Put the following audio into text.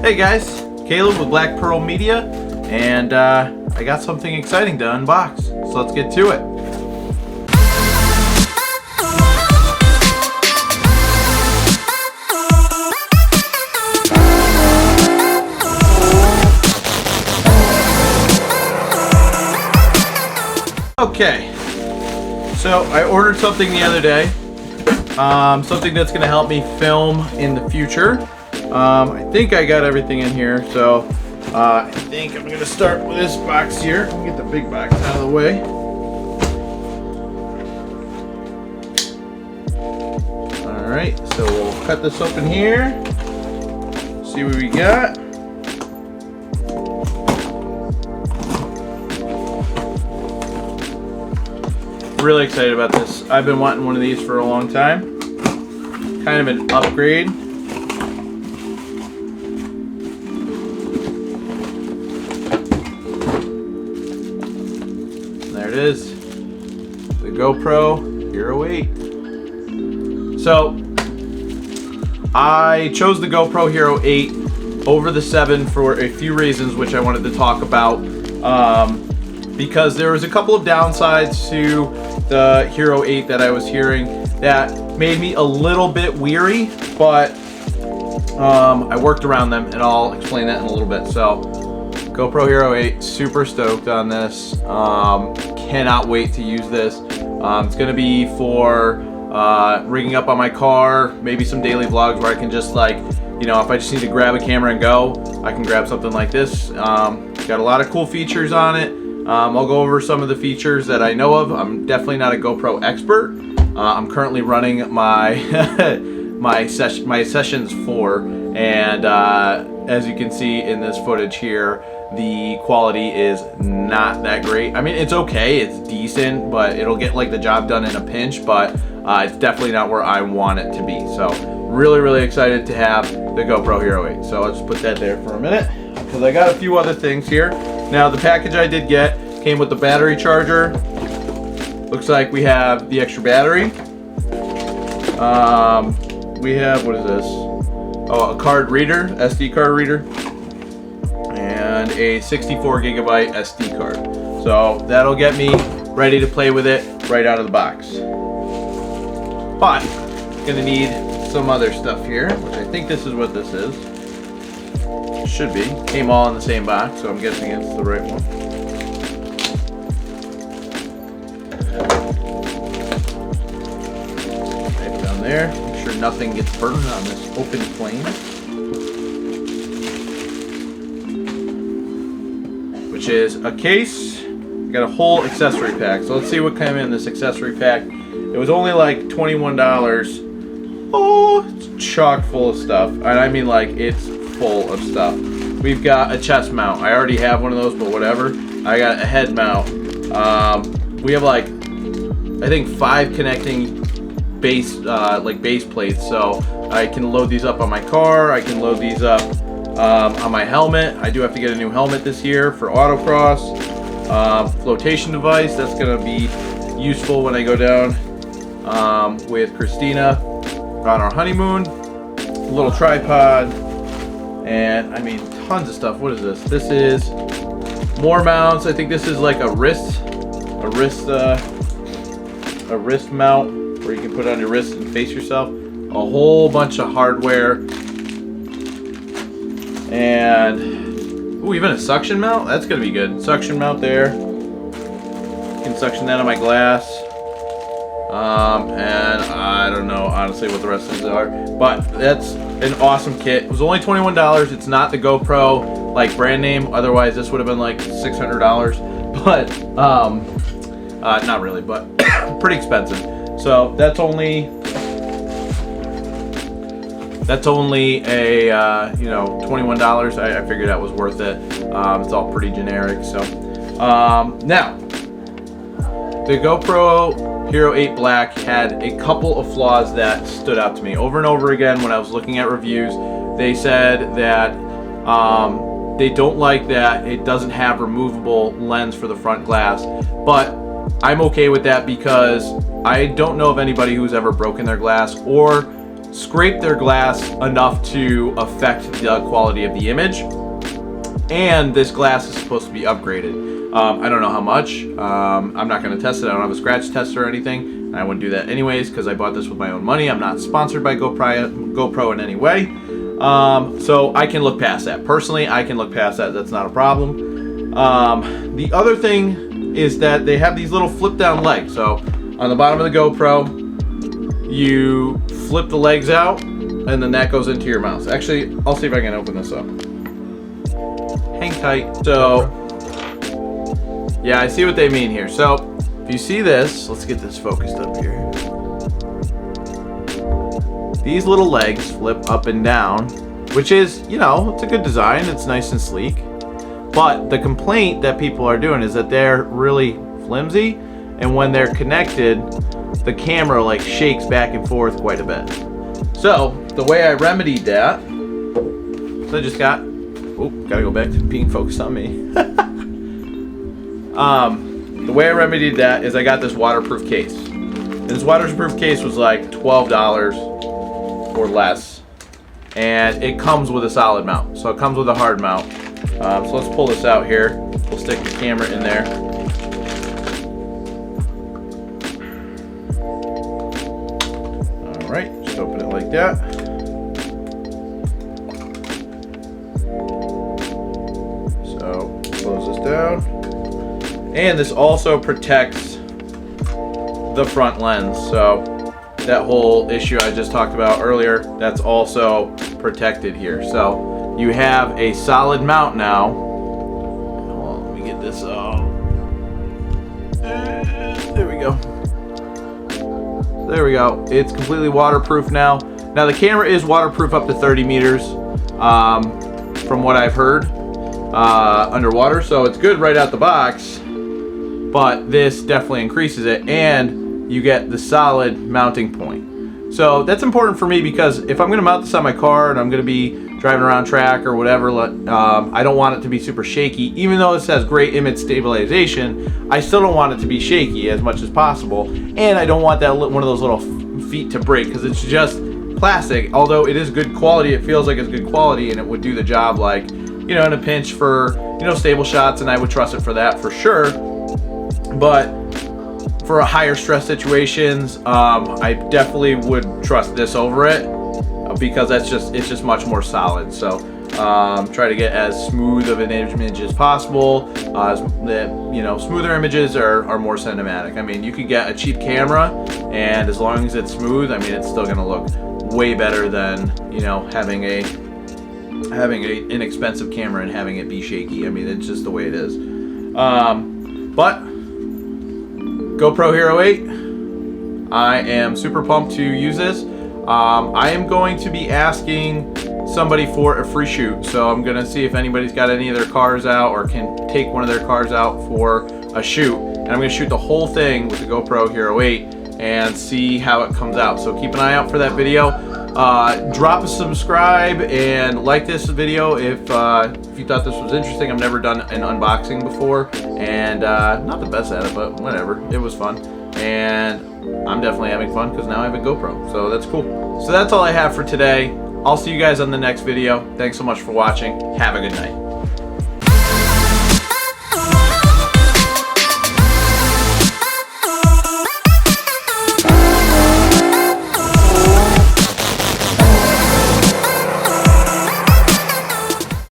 Hey guys, Caleb with Black Pearl Media, and I got something exciting to unbox, so let's get to it. Okay, so I ordered something the other day, something that's going to help me film in the future. I think I got everything in here, so I think I'm going to start with this box here. Let me get the big box out of the way. Alright, so we'll cut this open here, see what we got. Really excited about this. I've been wanting one of these for a long time. Kind of an upgrade. There it is. The GoPro Hero 8. So I chose the GoPro Hero 8 over the 7 for a few reasons, which I wanted to talk about. Because there was a couple of downsides to the Hero 8 that I was hearing that made me a little bit weary, but I worked around them, and I'll explain that in a little bit. So GoPro Hero 8, super stoked on this. Cannot wait to use this. It's going to be for rigging up on my car, maybe some daily vlogs where I can just, like, you know, if I just need to grab a camera and go, I can grab something like this. Got a lot of cool features on it. I'll go over some of the features that I know of. I'm definitely not a GoPro expert. I'm currently running my my Sessions 4, and as you can see in this footage here, the quality is not that great. I mean, it's okay, it's decent, but it'll get like the job done in a pinch, but it's definitely not where I want it to be. So really excited to have the GoPro Hero 8. So I'll just put that there for a minute, because I got a few other things here. Now, the package I did get came with the battery charger. Looks like we have the extra battery. We have, what is this? Oh, a card reader, SD card reader, and a 64 gigabyte SD card. So that'll get me ready to play with it right out of the box. But gonna need some other stuff here, which I think this is what this is. Should be. Came all in the same box, so I'm guessing it's the right one. Right down there. Make sure nothing gets burned on this open flame. Which is a case. We got a whole accessory pack. So let's see what came in this accessory pack. It was only like $21. Oh, it's chock full of stuff. And I mean, like, it's full of stuff. We've got a chest mount. I already have one of those, but whatever. I got a head mount. We have, like, I think 5 connecting base plates, so I can load these up on my car. I can load these up on my helmet. I do have to get a new helmet this year for autocross. Flotation device, that's gonna be useful when I go down with Christina on our honeymoon. A little tripod, and I mean, tons of stuff. What is this? This is more mounts. I think this is like a wrist mount where you can put it on your wrist and face yourself. A whole bunch of hardware, and ooh, even a suction mount. That's gonna be good. Suction mount there. You can suction that on my glass. And I don't know honestly what the rest of these are, but that's an awesome kit. It was only $21. It's not the GoPro like brand name, otherwise this would have been like $600, but not really, but pretty expensive. So that's only a you know, $21. I figured that was worth it. It's all pretty generic. So now the GoPro Hero 8 Black had a couple of flaws that stood out to me over and over again when I was looking at reviews. They said that they don't like that it doesn't have removable lens for the front glass, but I'm okay with that because I don't know of anybody who's ever broken their glass or scrape their glass enough to affect the quality of the image. And this glass is supposed to be upgraded. I don't know how much. I'm not going to test it. I don't have a scratch tester or anything. And I wouldn't do that anyways because I bought this with my own money. I'm not sponsored by GoPro in any way. So I can look past that. Personally, I can look past that. That's not a problem. The other thing is that they have these little flip down legs. So on the bottom of the GoPro, you flip the legs out and then that goes into your mouse. Actually, I'll see if I can open this up. Hang tight. So yeah, I see what they mean here. So if you see this, let's get this focused up here. These little legs flip up and down, which is, you know, it's a good design. It's nice and sleek. But the complaint that people are doing is that they're really flimsy, and when they're connected, the camera like shakes back and forth quite a bit. So the way I remedied that, so I just got, gotta go back to being focused on me. The way I remedied that is I got this waterproof case. And this waterproof case was like $12 or less, and it comes with a solid mount. So it comes with a hard mount. So let's pull this out here. We'll stick the camera in there. All right, just open it like that. So close this down. And this also protects the front lens. So that whole issue I just talked about earlier, that's also protected here. So you have a solid mount now. Well, let me get this there we go. There we go. It's completely waterproof now. Now the camera is waterproof up to 30 meters from what I've heard underwater. So it's good right out the box. But this definitely increases it, and you get the solid mounting point. So that's important for me because if I'm going to mount this on my car and I'm going to be driving around track or whatever, I don't want it to be super shaky. Even though this has great image stabilization, I still don't want it to be shaky as much as possible. And I don't want that one of those little feet to break because it's just plastic. Although it is good quality, it feels like it's good quality and it would do the job like, you know, in a pinch for, you know, stable shots, and I would trust it for that for sure. But for higher stress situations, I definitely would trust this over it because it's just much more solid. So try to get as smooth of an image as possible. Smoother images are more cinematic. I mean, you could get a cheap camera, and as long as it's smooth, I mean, it's still gonna look way better than, you know, having a inexpensive camera and having it be shaky. I mean, it's just the way it is. But GoPro Hero 8, I am super pumped to use this. I am going to be asking somebody for a free shoot, so I'm gonna see if anybody's got any of their cars out or can take one of their cars out for a shoot, and I'm gonna shoot the whole thing with the GoPro Hero 8 and see how it comes out. So keep an eye out for that video. Drop a subscribe and like this video if you thought this was interesting. I've never done an unboxing before, and not the best at it, but whatever, it was fun, and I'm definitely having fun because now I have a GoPro, so that's cool. So that's all I have for today. I'll see you guys on the next video. Thanks so much for watching. Have a good night.